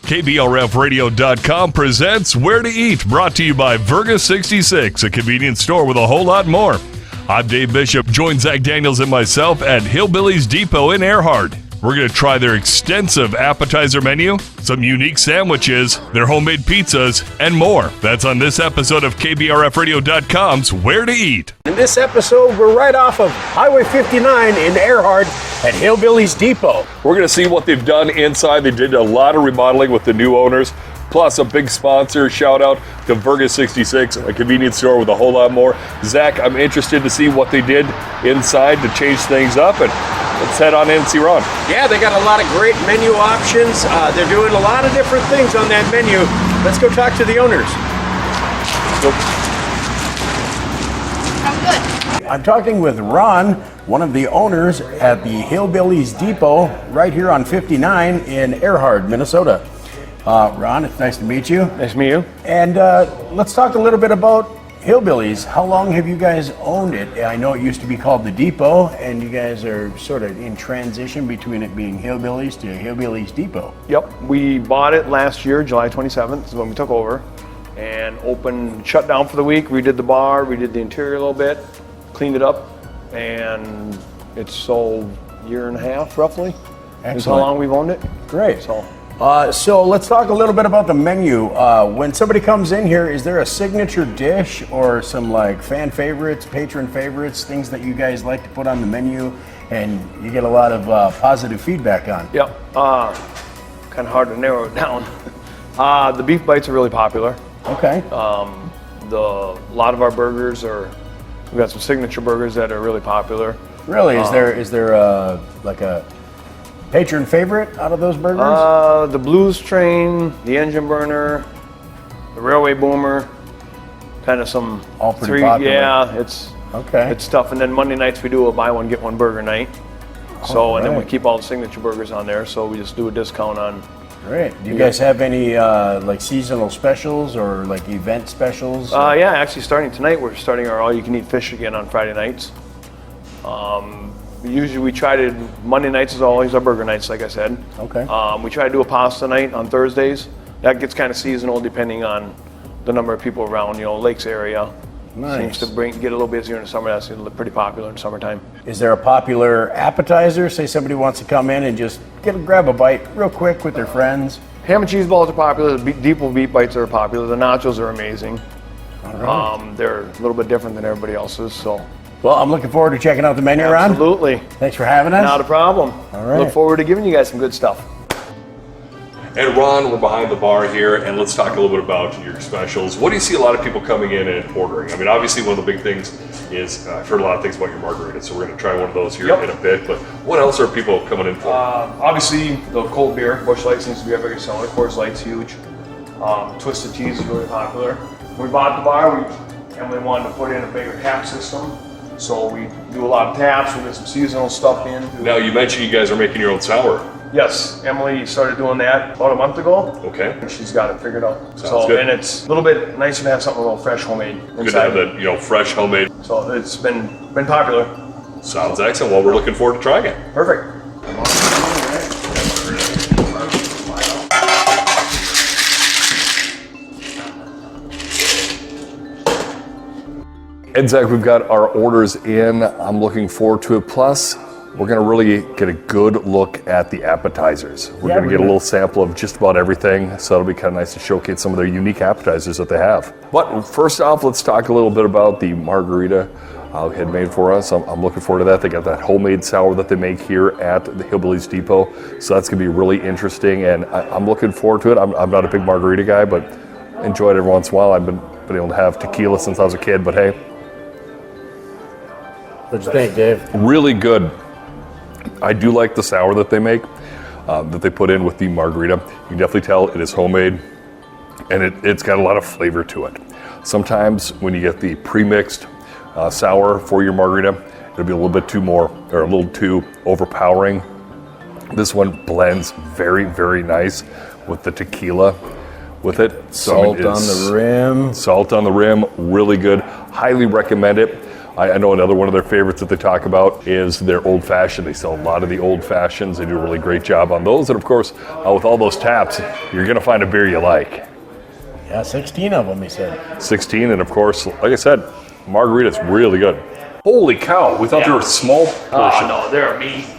KBRFradio.com presents Where to Eat, brought to you by Virgus 66, a convenience store with a whole lot more. I'm Dave Bishop. Join Zach Daniels and myself at Hillbillies Depot in Erhard. We're going to try their extensive appetizer menu, some unique sandwiches, their homemade pizzas, and more. That's on this episode of KBRFradio.com's Where to Eat. In this episode, we're right off of Highway 59 in Erhard at Hillbillies Depot. We're going to see what they've done inside. They did a lot of remodeling with the new owners, plus a big sponsor. Shout out to Virgus 66, a convenience store with a whole lot more. Zach, I'm interested to see what they did inside to change things up, and let's head on in and see Ron. Yeah, they got a lot of great menu options. They're doing a lot of different things on that menu. Let's go talk to the owners. I'm good. I'm talking with Ron, one of the owners at the Hillbillies Depot right here on 59 in Erhard, Minnesota. Ron, it's nice to meet you. Nice to meet you. And let's talk a little bit about Hillbillies. How long have you guys owned it? I know it used to be called the Depot, and you guys are sort of in transition between it being Hillbillies to Hillbillies Depot. Yep, we bought it last year, July 27th is when we took over, and shut down for the week, redid the bar, redid the interior a little bit, cleaned it up, and it's sold a year and a half roughly. Excellent. Is how long we've owned it. Great. So let's talk a little bit about the menu. When somebody comes in here, is there a signature dish or some like fan favorites, patron favorites, things that you guys like to put on the menu and you get a lot of positive feedback on? Yep, kind of hard to narrow it down. The beef bites are really popular. Okay. A lot of our burgers we've got some signature burgers that are really popular. Really? Is there like a patron favorite out of those burgers? The Blues Train, the Engine Burner, the Railway Boomer, kind of some all pretty popular. Yeah, it's tough. And then Monday nights we do a buy one get one burger night. And then we keep all the signature burgers on there. So we just do a discount on. Great. Do you guys have any like seasonal specials or like event specials? Yeah, actually starting tonight we're starting our all-you-can-eat fish again on Friday nights. Usually we try to, Monday nights is always our burger nights, like I said. Okay. We try to do a pasta night on Thursdays. That gets kind of seasonal depending on the number of people around, Lakes area. Nice. Seems to get a little busier in the summer. That's pretty popular in summertime. Is there a popular appetizer? Say somebody wants to come in and just grab a bite real quick with their friends. Ham and cheese balls are popular. The Depot beef bites are popular. The nachos are amazing. All right. They're a little bit different than everybody else's, so. Well, I'm looking forward to checking out the menu, Ron. Absolutely. Thanks for having us. Not a problem. All right. Look forward to giving you guys some good stuff. And Ron, we're behind the bar here, and let's talk a little bit about your specials. What do you see a lot of people coming in and ordering? I mean, obviously one of the big things is, I've heard a lot of things about your margaritas, so we're going to try one of those here in a bit, but what else are people coming in for? Obviously, the cold beer, Busch Light seems to be our biggest seller. Coors Light's huge. Twisted Teas is really popular. When we bought the bar, Emily wanted to put in a bigger tap system, so we do a lot of taps. We get some seasonal stuff in. Now, you mentioned you guys are making your own sour. Yes, Emily started doing that about a month ago. Okay. And she's got it figured out. Sounds good. And it's a little bit nicer to have something a little fresh, homemade inside. Good to have that, fresh, homemade. So it's been popular. Sounds excellent. Well, we're looking forward to trying it. Perfect. And Zach, we've got our orders in. I'm looking forward to it. Plus, we're going to really get a good look at the appetizers. We're going to get a little sample of just about everything, so it'll be kind of nice to showcase some of their unique appetizers that they have. But first off, let's talk a little bit about the margarita had made for us. I'm looking forward to that. They got that homemade sour that they make here at the Hillbillies Depot, so that's going to be really interesting, and I'm looking forward to it. I'm not a big margarita guy, but enjoy it every once in a while. I've been able to have tequila since I was a kid, but hey. What'd you think, Dave? Really good. I do like the sour that they make, that they put in with the margarita. You can definitely tell it is homemade, and it's got a lot of flavor to it. Sometimes when you get the pre-mixed sour for your margarita, it'll be a little bit a little too overpowering. This one blends very, very nice with the tequila with it. Salt on the rim. Salt on the rim, really good. Highly recommend it. I know another one of their favorites that they talk about is their Old Fashioned. They sell a lot of the Old Fashions. They do a really great job on those. And of course, with all those taps, you're going to find a beer you like. Yeah, 16 of them, he said. 16, and of course, like I said, margarita's really good. Holy cow, we thought they were small portion. Oh, no, they're amazing.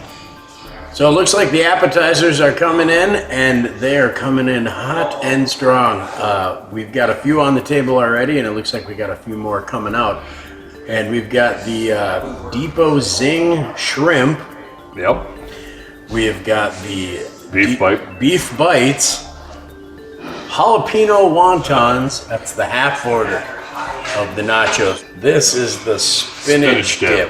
So it looks like the appetizers are coming in, and they are coming in hot and strong. We've got a few on the table already, and it looks like we got a few more coming out. And we've got the Depot Zing Shrimp. Yep. We have got the Beef bites, jalapeno wontons. That's the half order of the nachos. This is the spinach dip.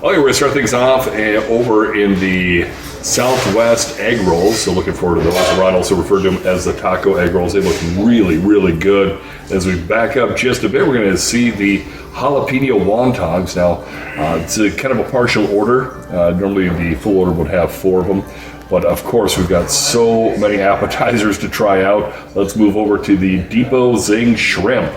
Okay, we're gonna start things off over in the Southwest egg rolls. So looking forward to those. Ron also referred to them as the taco egg rolls. They look really, really good. As we back up just a bit, we're gonna see the jalapeno wontons. Now, it's a kind of a partial order. Normally the full order would have 4 of them. But of course, we've got so many appetizers to try out. Let's move over to the Depot Zing Shrimp.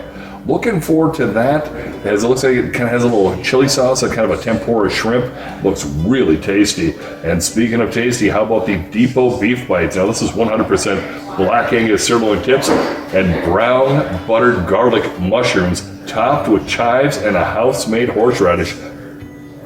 Looking forward to that. It looks like it kind of has a little chili sauce, a kind of a tempura shrimp. Looks really tasty. And speaking of tasty, how about the Depot Beef Bites? Now this is 100% Black Angus sirloin tips and brown buttered garlic mushrooms topped with chives and a house-made horseradish.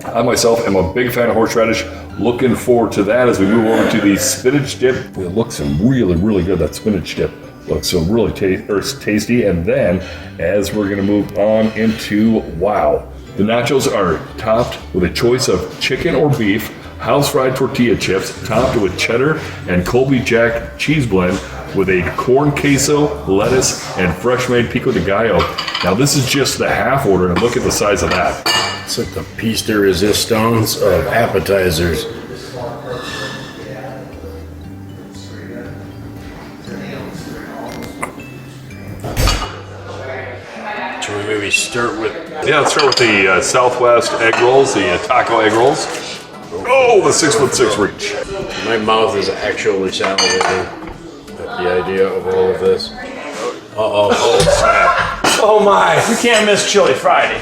I myself am a big fan of horseradish. Looking forward to that as we move over to the spinach dip. It looks really, really good, that spinach dip. Looks so really tasty. And then as we're gonna move on into, wow, the nachos are topped with a choice of chicken or beef, house fried tortilla chips, topped with cheddar and Colby Jack cheese blend with a corn queso, lettuce, and fresh made pico de gallo. Now this is just the half order, and look at the size of that. It's like the piece de resistance of appetizers. Should we maybe start with... Yeah, let's start with the Southwest egg rolls, the taco egg rolls. Oh, the 6'6" reach. My mouth is actually salivating at the idea of all of this. Uh-oh. Oh, snap. Oh my, you can't miss Chili Friday.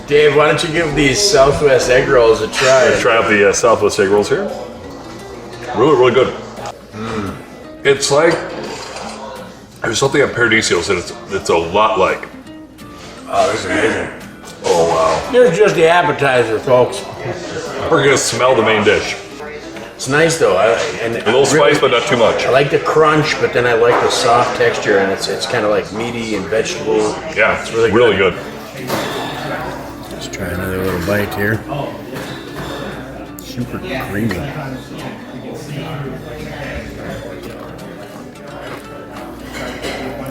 Dave, why don't you give these Southwest egg rolls a try? Let's try out the Southwest egg rolls here. Really, really good. It's like, there's something at Paradisios that it's a lot like. Oh, this is amazing. Oh, wow. Here's just the appetizer, folks. We're gonna smell the main dish. It's nice though. A little spice, but not too much. I like the crunch, but then I like the soft texture, and it's kind of like meaty and vegetable. Yeah, it's really good. Let's try another little bite here. Super creamy.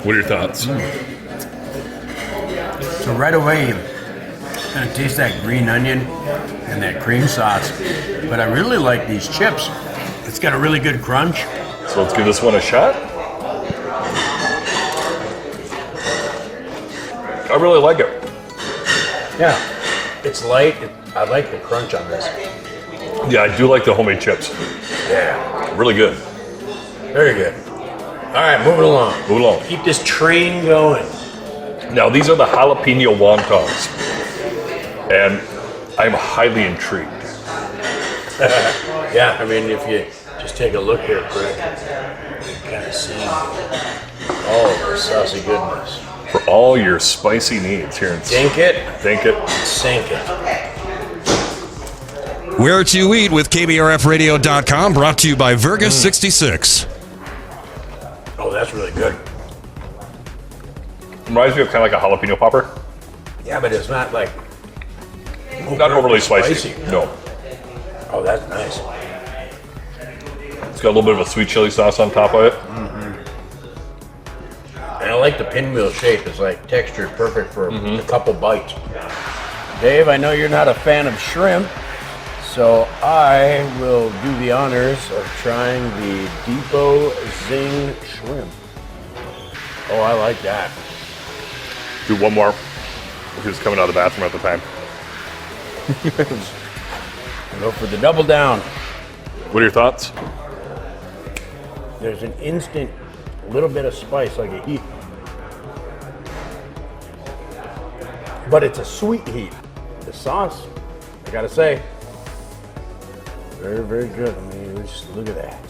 What are your thoughts? So right away, you kind of taste that green onion and that cream sauce, but I really like these chips. It's got a really good crunch. So let's give this one a shot. I really like it. Yeah, it's light. I like the crunch on this. Yeah, I do like the homemade chips. Yeah, Really good. very good. All right, moving along. Move along. Keep this train going. Now, these are the jalapeno wontons. And I'm highly intrigued. Yeah, I mean, if you just take a look here quick, you can kind of see all of the saucy goodness. For all your spicy needs here in Dink it, Think it. sink it. Where to Eat with KBRFradio.com, brought to you by Virgus 66. Oh, that's really good. Reminds me of kind of like a jalapeno popper. Yeah, but it's not like Not overly spicy. No. Oh, that's nice. It's got a little bit of a sweet chili sauce on top of it. And I like the pinwheel shape. It's like textured perfect for a couple bites. Dave, I know you're not a fan of shrimp, so I will do the honors of trying the Depot Zing Shrimp. Oh, I like that. Do one more. He was coming out of the bathroom at the time. Go for the double down. What are your thoughts? There's an instant little bit of spice, like a heat. But it's a sweet heat. the sauce, I gotta say, very, very good. I mean, just look at that.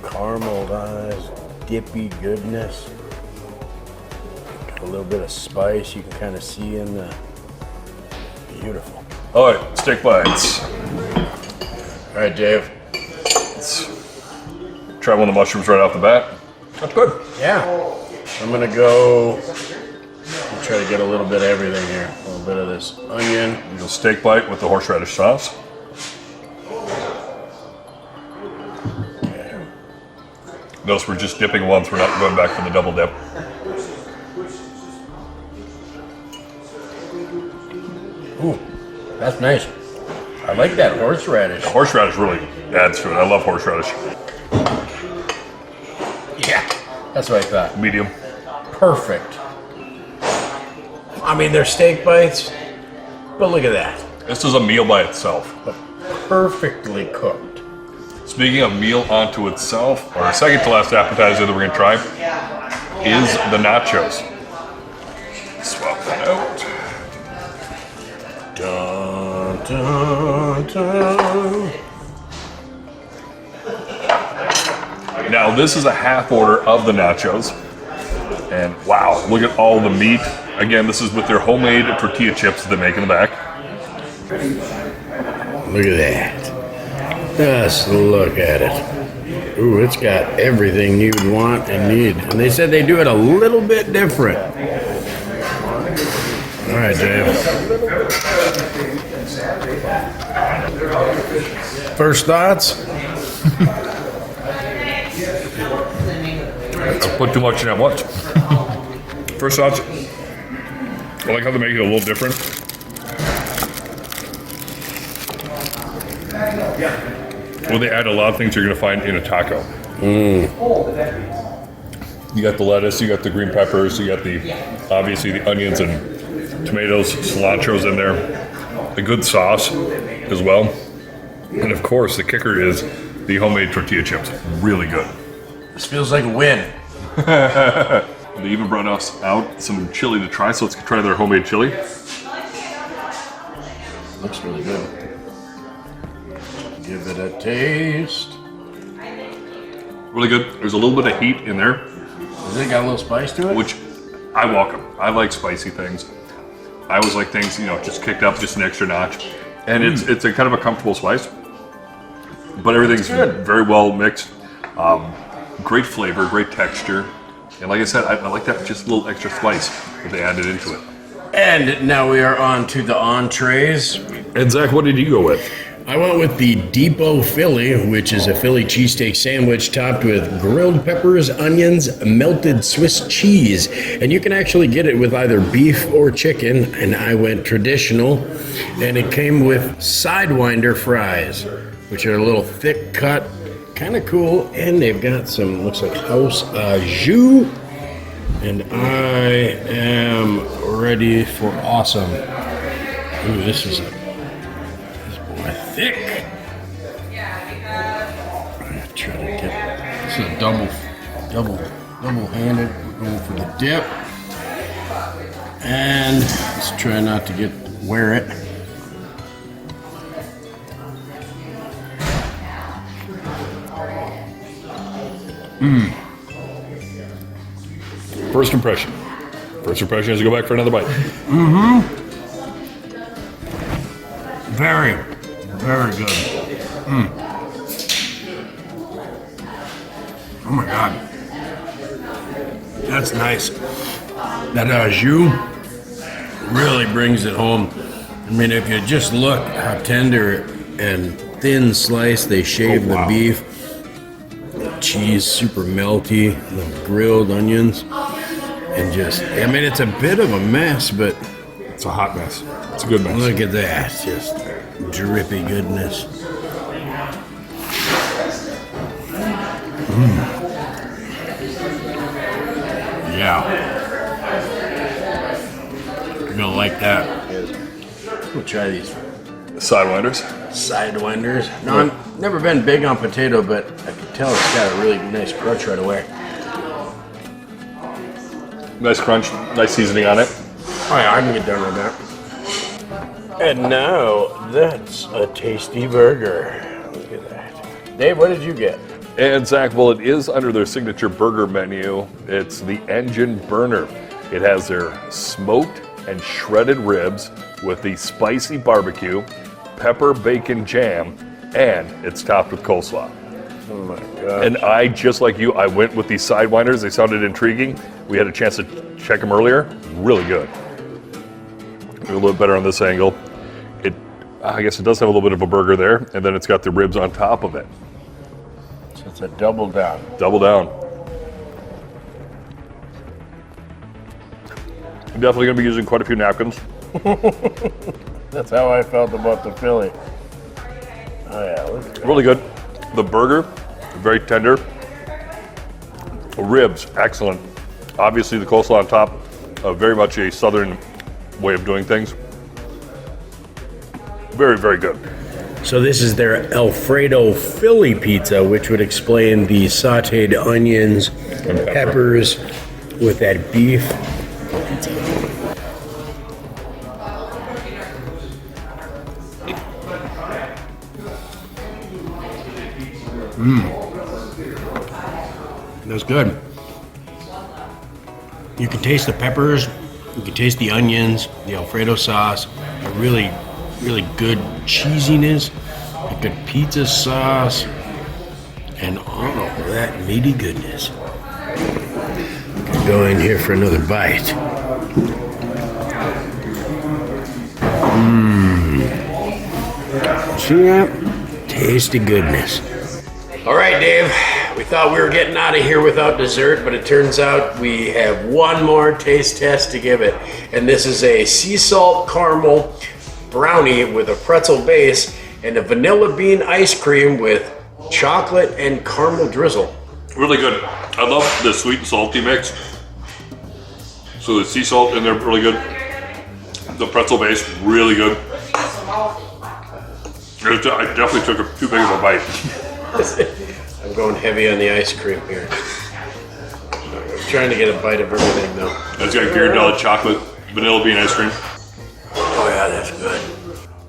Caramelized, dippy goodness. Got a little bit of spice you can kind of see in the, beautiful. All right, steak bites. All right, Dave. Let's try one of the mushrooms right off the bat. That's good. Yeah. I'm gonna go try to get a little bit of everything here. A little bit of this onion. A little steak bite with the horseradish sauce. Notice we're just dipping once, we're not going back for the double dip. Ooh, that's nice. I like that horseradish. The horseradish really adds to it. I love horseradish. Yeah, that's what I thought. Medium. Perfect. I mean, they're steak bites, but look at that. This is a meal by itself. But perfectly cooked. Speaking of meal onto itself, our second to last appetizer that we're gonna try is the nachos. Swap that out. Dun, dun, dun. Now this is a half order of the nachos. And wow, look at all the meat. Again, this is with their homemade tortilla chips that they make in the back. Look at that. Just look at it. Ooh, it's got everything you'd want and need. And they said they do it a little bit different. All right, Dave. First thoughts? I put too much in at once. First thoughts, I like how they make it a little different. Well, they add a lot of things you're going to find in a taco. You got the lettuce, you got the green peppers, you got obviously the onions and tomatoes, cilantro's in there, a good sauce as well. And of course, the kicker is the homemade tortilla chips. Really good. This feels like a win. They even brought us out some chili to try, so let's try their homemade chili. Looks really good. Give it a taste. Really good. There's a little bit of heat in there, Has it got a little spice to it? which I welcome. I like spicy things. I always like things, just kicked up just an extra notch. And it's a kind of a comfortable spice, but everything's good. very well mixed. Great flavor, great texture. And like I said, I like that just a little extra spice that they added into it. And now we are on to the entrees. And Zakk, what did you go with? I went with the Depot Philly, which is a Philly cheesesteak sandwich topped with grilled peppers, onions, melted Swiss cheese. And you can actually get it with either beef or chicken. And I went traditional. And it came with Sidewinder fries, which are a little thick cut, kind of cool. And they've got some, looks like house au jus. And I am ready for awesome. Ooh, this is thick. I'm gonna try to get this is a double-handed. We're going for the dip, and let's try not to wear it. First impression. First impression is to go back for another bite. Very, very good. Oh my God, that's nice. That au jus really brings it home. I mean, if you just look how tender and thin sliced they shave the beef, the cheese super melty, the grilled onions, and I mean, it's a bit of a mess, but It's a hot mess. It's a good mess. look at that, just drippy goodness. Yeah. You're gonna like that. We'll try these Sidewinders. Sidewinders. No, I've never been big on potato, but I can tell it's got a really nice crunch right away. Nice crunch, nice seasoning on it. Oh yeah, I can get done with that. And now, that's a tasty burger. Look at that. Dave, what did you get? And Zakk, well, it is under their signature burger menu. It's the Engine Burner. It has their smoked and shredded ribs with the spicy barbecue, pepper bacon jam, and it's topped with coleslaw. Oh my God. And I, just like you, I went with these Sidewinders. They sounded intriguing. We had a chance to check them earlier. Really good. A little bit better on this angle. I guess it does have a little bit of a burger there, and then it's got the ribs on top of it. So it's a double down. Double down. I'm definitely going to be using quite a few napkins. That's how I felt about the Philly. Oh yeah, let's go. Really good. The burger, very tender. Ribs, excellent. Obviously the coleslaw on top, very much a southern way of doing things. Very, very good. So this is their Alfredo Philly pizza, which would explain the sauteed onions and peppers with that beef. That's good. You can taste the peppers, you can taste the onions, the Alfredo sauce, a really good cheesiness, a good pizza sauce, and all of that meaty goodness. Could go in here for another bite. See that? Tasty goodness. All right, Dave. We thought we were getting out of here without dessert, but it turns out we have one more taste test to give it. And this is a sea salt caramel brownie with a pretzel base and a vanilla bean ice cream with chocolate and caramel drizzle. Really good. I love the sweet and salty mix. So the sea salt in there, really good. The pretzel base, really good. I definitely took too big of a bite. I'm going heavy on the ice cream here. I'm trying to get a bite of everything though. It's got Ghirardelli chocolate, vanilla bean ice cream. Oh yeah, that's good.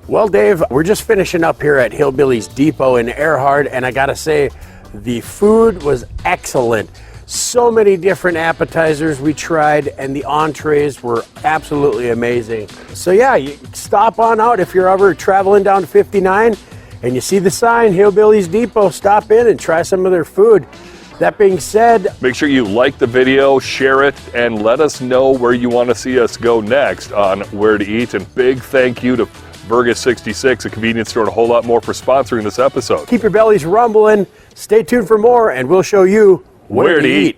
Well, Dave, we're just finishing up here at Hillbillies Depot in Erhard, and I gotta say, the food was excellent. So many different appetizers we tried, and the entrees were absolutely amazing. So yeah, you stop on out if you're ever traveling down to 59 and you see the sign, Hillbillies Depot, stop in and try some of their food. That being said, make sure you like the video, share it, and let us know where you want to see us go next on Where to Eat. And big thank you to Burger 66, a convenience store, and a whole lot more for sponsoring this episode. keep your bellies rumbling. Stay tuned for more, and we'll show you where to eat.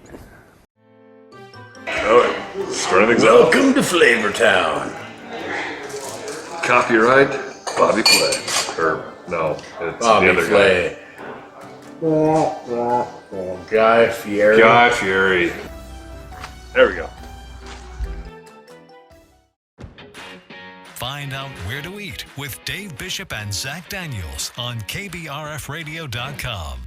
All right, starting things out. Welcome to Flavortown. Copyright Bobby Flay. Or no, it's Bobby the other Flay. Guy Fieri. Guy Fieri. There we go. Find out where to eat with Dave Bishop and Zakk Daniels on KBRFradio.com.